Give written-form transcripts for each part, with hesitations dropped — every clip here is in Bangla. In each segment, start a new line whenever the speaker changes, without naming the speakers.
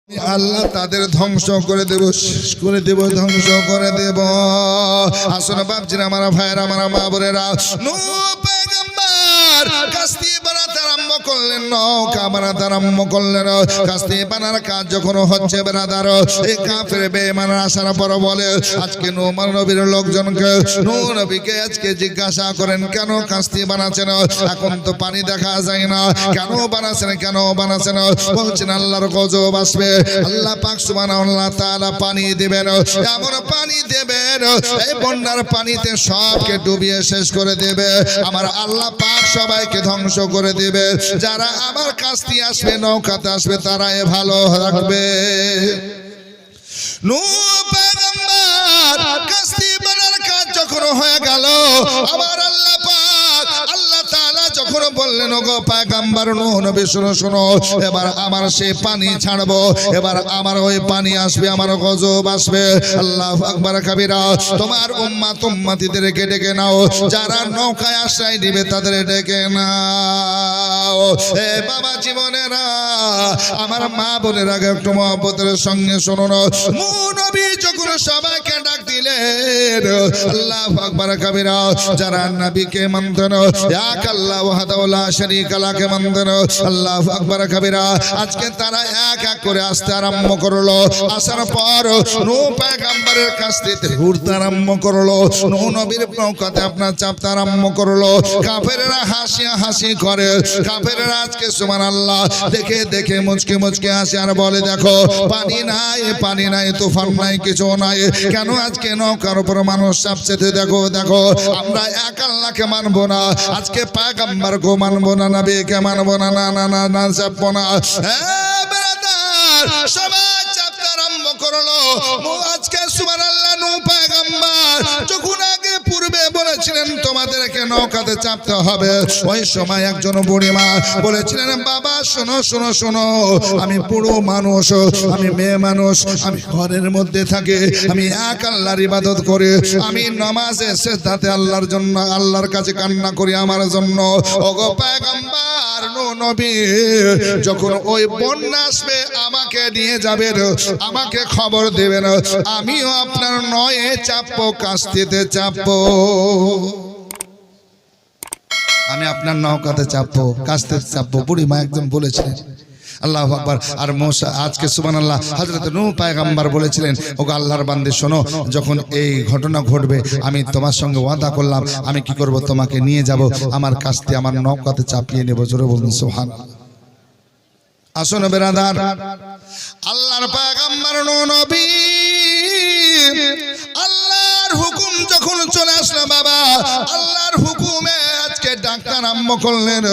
আল্লাহ তাদের ধ্বংস করে দেব, শেষ করে দেব, ধ্বংস করে দেব। আসলে বাপজিরা, আমার ভাইয়েরা, আমার মা বোনেরা, নূহ পয়গম্বর কাস্তি বানাতে আরম্ভ করলেন, নৌকা বানাতে আরম্ভ করলেন। কাস্তি বানার কাজ যখন হচ্ছে বেরাদার, এই কাফের বেঈমানরা আসার পর বলে, আজকে নূহ নবীর লোকজনকে, নূহ নবীকে আজকে জিজ্ঞাসা করেন, কেন কাস্তি বানাচ্ছেন? এখন তো পানি দেখা যায় না, কেন বানাচ্ছেন, কেন বানাচ্ছেন? বলছেন আল্লাহর গজব আসবে, আল্লাহ পাক সুবহানাহু ওয়া তাআলা পানি দিবেন, এমন পানি দেবেন, এই বন্যার পানিতে সবকে ডুবিয়ে শেষ করে দেবে। আমার আল্লাহ পাক সবাইকে ধ্বংস করে দেবে। যারা আমার কাস্তি আসবে, নৌকাতে আসবে, তারাই ভালো থাকবে। নূহ পয়গম্বর কাস্তি বানার কাজ যখন হয়ে গেল, আমার আল্লাহ পাক, আল্লাহ তাআলা যখন বললেন, ওগো পয়গম্বর নূহ নবী, শোনো শোনো, এবার আমার সেই পানি ছাড়বো, এবার আমার ওই পানি আসবে, আমার গজব আসবে। আল্লাহু আকবার কাবীরা। তোমার উম্মত উম্মতিদেরকে ডেকে নাও, যারা নৌকায় আশ্রয় দিবে তাদের ডেকে নাও। এ বাবা জীবনেরা, আমার মা বোনের আগে একটু মহব্বতের সঙ্গে শুনুন। নূহ নবী যখন সবাইকে ডাক দিলেন, আল্লাহু আকবার কাবীরা, যারা নবীকে মানতেন, এক আল্লাহ ওয়াহদাহু লা শারীকা লাহু মানতেন, আল্লাহু আকবার কাবীরা, আজকে তারা এক এক করে আসতে আরম্ভ করলো। আসার পর নূহ পয়গম্বরের কাস্তিতে ঘুরতে আরম্ভ করলো, নূহ নবীর নৌকাতে আপনার চাপতে আরম্ভ করলো। কাফেররা হাসি হাসি করে, কাফেররা আজকে সুবহানাল্লাহ দেখে দেখে মুচকি মুচকি হাসে আর বলে, দেখো পানি নাই, পানি নাই, তুফান নাই, কিছু নাই, কেন আজকে নৌকার উপর মানুষ চাপছে? দেখো দেখো, আমরা এক আল্লাহকে মানবো না, আজকে পয়গম্বরকে মানবো না, নবীকে মানবো না, না না না না, চাপবো না। হ্যাঁ ব্রাদার, সবাই চাপতে আরম্ভ করলো। আজকে সুবহানাল্লাহ, নূহ পয়গম্বর যখন আগে পূর্বে বলেছিলেন তোমাদেরকে নৌকাতে চাপতে হবে, ওই সময় একজন বুড়িমা বলেছিলেন, বাবা শোনো শোনো শোনো, আমি পুরো মানুষ, আমি মেয়ে মানুষ, আমি ঘরের মধ্যে থাকি, আমি এক আল্লাহর ইবাদত করি, আমি নামাজে সিজদাতে আল্লাহর জন্য, আল্লাহর কাছে কান্না করি আমার জন্য। ওগো পয়গম্বর নূহ নবী, যখন ওই বন্যা আসবে আমাকে নিয়ে যাবেন, আমাকে খবর দেবেন, আমিও আপনার নয়ে চাপবো, কাস্তিতে চাপবো, আমি আপনার নৌকাতে চাপবো, কাস্তিতে চাপবো, বুড়িমা একজন বলেছিলেন। আল্লাহু আকবার। আর মুসা, আজকে সুবহানাল্লাহ, হযরত নূহ পয়গম্বর বলেছিলেন, ওগো আল্লাহর বান্দে শোনো, যখন এই ঘটনা ঘটবে আমি তোমার সঙ্গে ওয়াদা করলাম, আমি কি করব, তোমাকে নিয়ে যাব, আমার কাস্তি আমার নৌকাতে চাপিয়ে নেব। জোরে বলুন সুবহানাল্লাহ। আসুন বেরাদার, আল্লাহর পয়গম্বর নূহ নবী, আল্লাহর হুকুম যখন চলে আসলো বাবা, আল্লাহর হুকুমে আজকে ডাকতে আরম্ভ করলেন।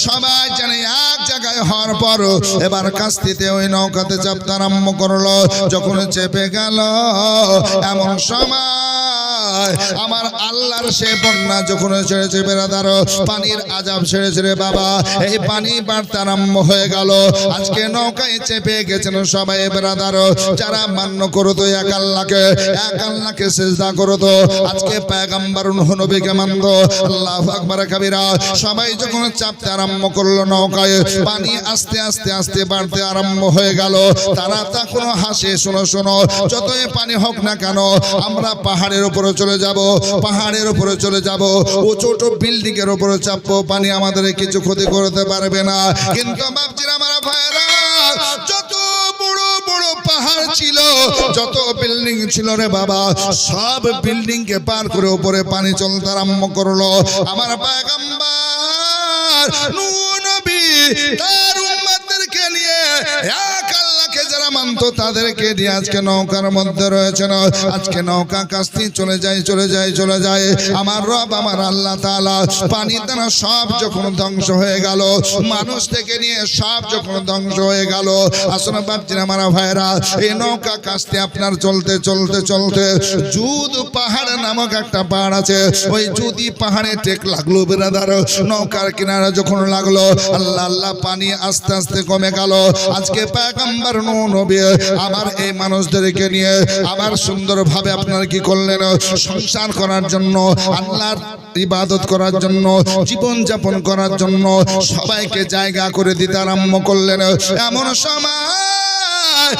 সবাই জানে এক জায়গায় হওয়ার পর এবার কাস্তিতে ওই নৌকাতে চাপতে আরম্ভ করলো। যখন চেপে গেল, এমন সময় আমার আল্লাহর সে বন্যা যখন ছেড়েছে বেরাদার, পানির আযাব ছেড়েছে রে বাবা, এই পানি বাড়তে আরম্ভ হয়ে গেল। আজকে নৌকায় চেপে গেছেন সবাই বেরাদার, যারা মান্য করতো এক আল্লাহকে সিজদা করতো, আজকে পয়গম্বর নূহ নবীকে মানত। আল্লাহু আকবার কাবীরা। সবাই যখন চাপতে আরম্ভ করলো নৌকায়, পানি আস্তে আস্তে আস্তে বাড়তে আরম্ভ হয়ে গেল। তারা তখন হাসে, শোনো শোনো, যতই পানি হোক না কেন, আমরা পাহাড়ের উপরে চলে যাব, পাহাড়ের উপরে চলে যাব, ও ছোট বিল্ডিং এর উপরে চাপবো, পানি আমাদের কিছু ক্ষতি করতে পারবে না। কিন্তু বাপজিরা, আমার ভাইরা, যত বড় বড় পাহাড় ছিল, যত বিল্ডিং ছিল রে বাবা, সব বিল্ডিং কে পার করে উপরে পানি চলতে আরম্ভ করলো। আমার পয়গম্বর নূহ নবী তার উম্মতদেরকে নিয়ে, এক আল্লাহকে যারা মানতো তাদেরকে নিয়ে আজকে নৌকার মধ্যে রয়েছেন। আজকে নৌকা কাস্তি চলে যায় চলে যায় চলে যায়। আমার রব, আমার আল্লাহ তাআলা পানি দ্বারা সব যখন ধ্বংস হয়ে গেল, মানুষ থেকে নিয়ে সব যখন ধ্বংস হয়ে গেল, আসলে বাপজিরা, আমার ভাইরা, এই নৌকা কাস্তি আপনার চলতে চলতে চলতে জুদ পাহাড় নামক একটা পাহাড় আছে, ওই জুদি পাহাড়ে টেক লাগলো বেরাদার। নৌকার কিনারা যখন লাগলো, আল্লাহ আল্লাহ, পানি আস্তে আস্তে কমে গেল। আজকে পয়গম্বর নূহ নবী আমার এই মানুষদেরকে নিয়ে আবার সুন্দরভাবে আপনার কি করলেন, সংসার করার জন্য, আল্লাহর ইবাদত করার জন্য, জীবন যাপন করার জন্য সবাইকে জায়গা করে দিতে আরম্ভ করলেন। এমন সময়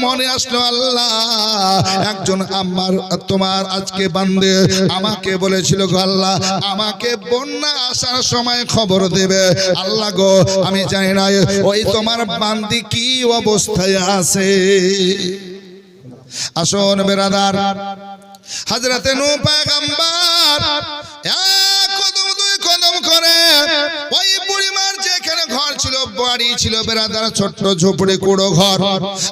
মনে আসলো আল্লাহ একজন আমার তোমার আজকে বান্দে আমাকে বলেছিল গো আল্লাহ আমাকে বন্যা আসার সময় খবর দেবে আল্লাহ গো আমি জানি না ওই তোমার বান্দি কি অবস্থায় আছে। আসুন বেরাদার হযরতে নূহ পয়গম্বর এক কদম দুই কদম করে ওই বুড়িমার যেখানে ঘর ছিল বাড়ি ছিল বেরাদার ছোট্ট ঝুপড়ি কুড়ো ঘর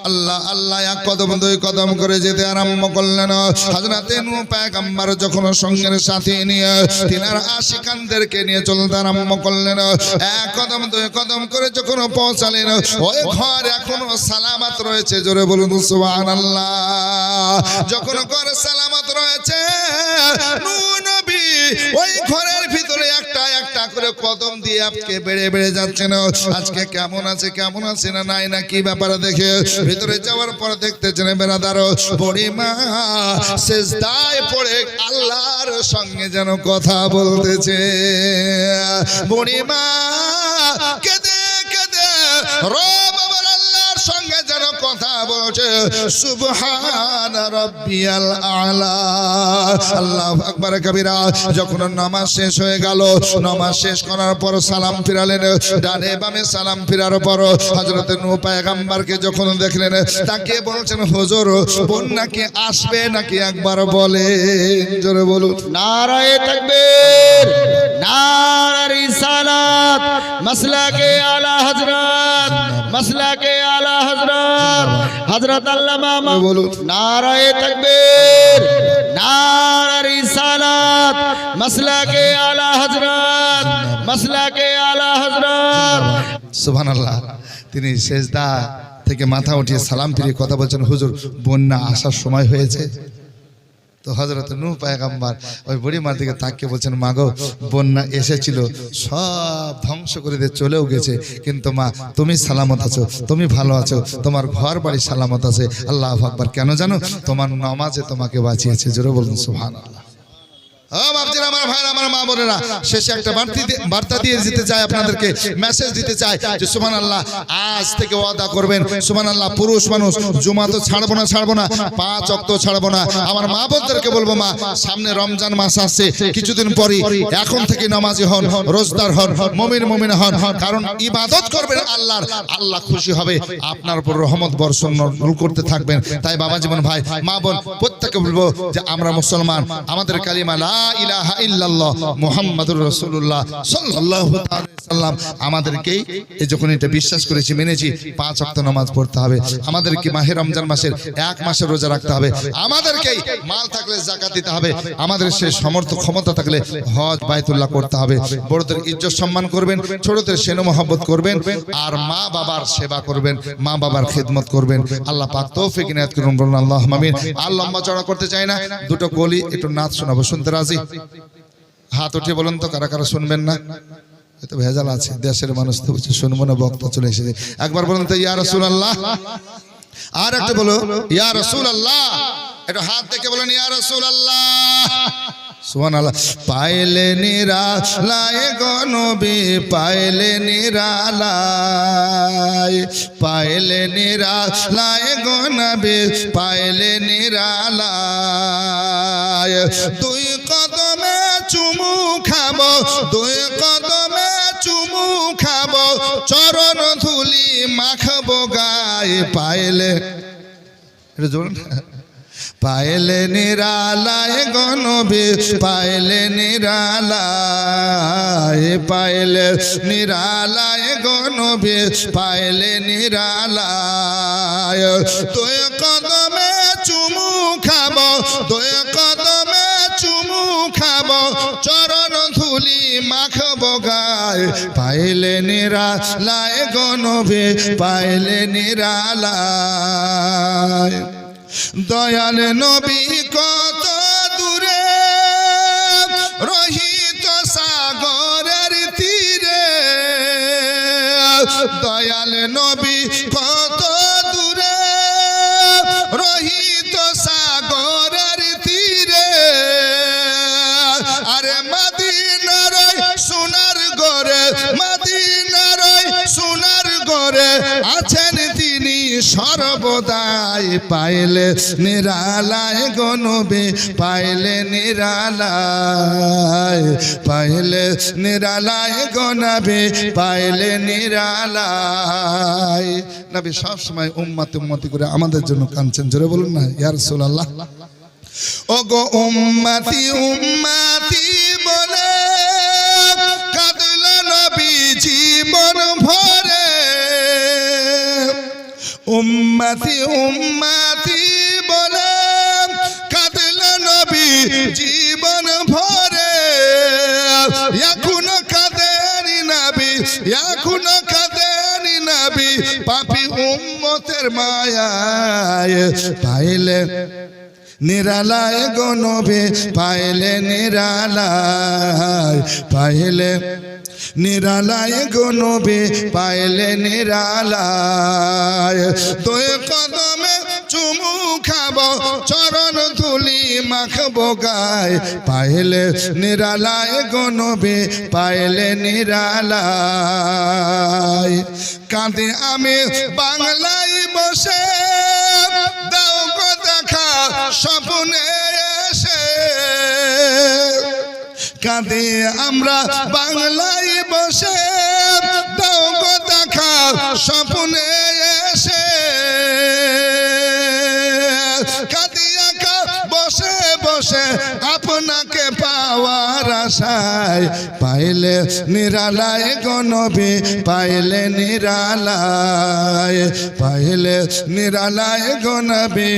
আল্লাহ আল্লাহ এক কদম দুই কদম করে যেতে আরম্ভ করলেন। হযরতে নূহ পয়গম্বর যখন সঙ্গের সাথে নিয়ে তিনার আশিকানদেরকে নিয়ে চলতে আরম্ভ করলেন এক কদম দুই কদম করে যখন পৌঁছালেন ওই ঘর এখনো সালামত রয়েছে। জোরে বলুন সুবহানাল্লাহ। যখন ঘর সালামত রয়েছে নূহ নবী ওই ঘরের ভিতরে একটা একটা করে কদম দিয়ে আজকে বেড়ে বেড়ে যাচ্ছে না আজকে কেমন আছে না নাই না কি ব্যাপারে দেখে ভিতরে যাওয়ার পর দেখতেছেন বেরাদার বুড়িমা সিজদায় পড়ে আল্লাহর সঙ্গে যেন কথা বলতেছে। বুড়িমা কেঁদে কেঁদে রব আল্লাহর সঙ্গে যেন কথা বলছে সুবহান রাব্বিয়াল আলা। আল্লাহু আকবার কবিরা। যখন নামাজ শেষ হয়ে গেল নামাজ শেষ করার পর সালাম ফিরালেন ডানে বামে সালাম ফিরার পর হযরতে নূহ পয়গম্বরকে যখন দেখলেন তাকে বলছেন হুজুর বন্যা কি আসবে নাকি একবার বলেন। জোরে বলুন
নারায়ে তাকবীর নারে রিসালাত মাসলাকে আলা হযরত মাসলাকে আলা হযরত হযরত আল্লামা
বলুন
নারায়ে তাকবীর নারে রিসালাত মাসলাকে আলা হযরত মাসলাকে আলা হযরত।
সুবহানাল্লাহ। তিনি সেজদা থেকে মাথা উঠিয়ে সালাম ফিরিয়ে কথা বলছেন হুজুর বন্যা আসার সময় হয়েছে। তো হযরত নূহ পয়গম্বর ওই বুড়িমার দিকে তাকিয়ে বলছেন মাগো বন্যা এসেছিল সব ধ্বংস করে দিয়ে চলেও গেছে কিন্তু মা তুমি সালামত আছো তুমি ভালো আছো তোমার ঘর বাড়ি সালামত আছে। আল্লাহু আকবার। কেন জানো তোমার নামাজে তোমাকে বাঁচিয়েছে। জোরে বলুন সুবহানাল্লাহ। বাপজিরা আমার ভাইরা আমার মা বোনেরা শেষে একটা বার্তা দিয়ে যেতে চাই আপনাদেরকে মেসেজ দিতে চাই যে সুবহানাল্লাহ আজ থেকে ওয়াদা করবেন সুবহানাল্লাহ পুরুষ মানুষ জুমা তো ছাড়বো না 5 ওয়াক্ত ছাড়বো না। আমার মা বোনদেরকে বলবো মা সামনে রমজান মাস আসছে কিছুদিন পরে এখন থেকে নামাজি হন রোজদার হন মুমিনা হন কারণ ইবাদত করবেন আল্লাহর আল্লাহ খুশি হবে আপনার উপর রহমত বর্ষণ করতে থাকবেন। তাই বাবা জীবন ভাই মা বোন প্রত্যেককে বলবো যে আমরা মুসলমান আমাদের কালিমা লা ইলাহা ইল্লাল্লাহ মুহাম্মাদুর রাসূলুল্লাহ সাল্লাল্লাহু আলাইহি সাল্লাম আমাদেরকে এই যখন এটা বিশ্বাস করেছি মেনেছি 5 ওয়াক্ত নামাজ পড়তে হবে আমাদেরকে মাহে রমজান মাসের 1 মাসের রোজা রাখতে হবে আমাদেরকে মাল থাকলে যাকাত দিতে হবে আমাদের সেই সামর্থ্য ক্ষমতা থাকলে হজ বাইতুল্লাহ করতে হবে বড়দের ইজ্জত সম্মান করবেন ছোটদের স্নেহ মহব্বত করবেন আর মা বাবার সেবা করবেন মা বাবার খিদমত করবেন। আল্লাহ পাক তৌফিক ইনায়াত করুন বলুন আল্লাহুম্মা আমিন। আর লম্বা চড়া করতে চাই না দুটো কলি একটু নাচ শোনাবো শুনতে রাজি? হাত উঠিয়ে বলুন তো কারা কারা শুনবেন না? এতো ভেজাল আছে দেশের মানুষ তো শুনবো না বক্তা চলে এসেছে একবার বলুন তো ইয়া রাসূলুল্লাহ। আর একটা বলো ইয়া রাসূলুল্লাহ। একটু হাত দেখে বলেন ইয়া রাসূলুল্লাহ। সুবহানাল্লাহ। পাইলে নিরালায় গো নবী পাইলে নিরালায় পাইলে নিরালায় গো নবী পাইলে নিরালায় দুই কদমে চুমু খাবো দুই কদমে চুমু খাবো চরণ ধুলি মাখবো গায়ে পাইলে এটা জোর পাইলে নিরালায় গো নবী পাইলে নিরালায় পাইলে নিরালায় গো নবী পাইলে নিরালায় দুই কদমে চুমু খাবো দুই কদমে চুমু খাবো চরণ ধুলি মাখবো গায়ে পাইলে নিরালায় গো নবী পাইলে নিরালায়। দয়াল নবী কত দূরে রহিত সাগরের তীরে দয়াল নবী কত দূরে রহিত সাগরের তীরে আরে মদিনার সোনার গরে মদিনার সোনার গরে আছেন তিনি সর্বদাই পাইলে নিরালায় গো নবী পাইলে নিরালায় পাইলে নিরালায় গো নবী পাইলে নিরালায় নবী সব সময় উম্মতি উম্মতি করে আমাদের জন্য কাঁদছেন জোরে বলুন না ইয়া রাসূলুল্লাহ ওগো উম্মতি উম্মতি বলে কাঁদল নবী জীবন ভরে উম্মতি উম্মতি বলে কাঁদল নবী জীবন ভরে এখনো কাঁদেনি নবী এখনো কাঁদেনি নবী পাপী উম্মতের মায়ায় পাইলে নিরালায় গো নবী পাইলে নিরালায় পাইলে নিরালায় গো নবী পাইলে নিরালায় দুই কদমে চুমু খাবো চরণ ধুলি মাখবো গায় পাইলে নিরালায় গো নবী পাইলে নিরালায় কাঁদে আমি বাংলায় বসে দাও গো দেখা স্বপ্নে এসে কাঁদে আমরা বাংলায় বসে দাও গো দেখা স্বপ্নে এসে কাঁদি একা বসে বসে আপনাকে পাওয়ার আশায় পাইলে নিরালায় গো নবী পাইলে নিরালায় পাইলে নিরালায় গো নবী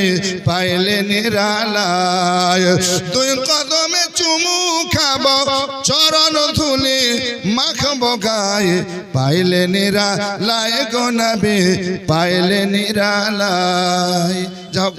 পাইলে নিরালায় দুই কদমে চুমু খাবো চরণ ধুলি মাখবো গায়ে পাইলে নিরালায় গো নবী পাইলে নিরালায়। যাও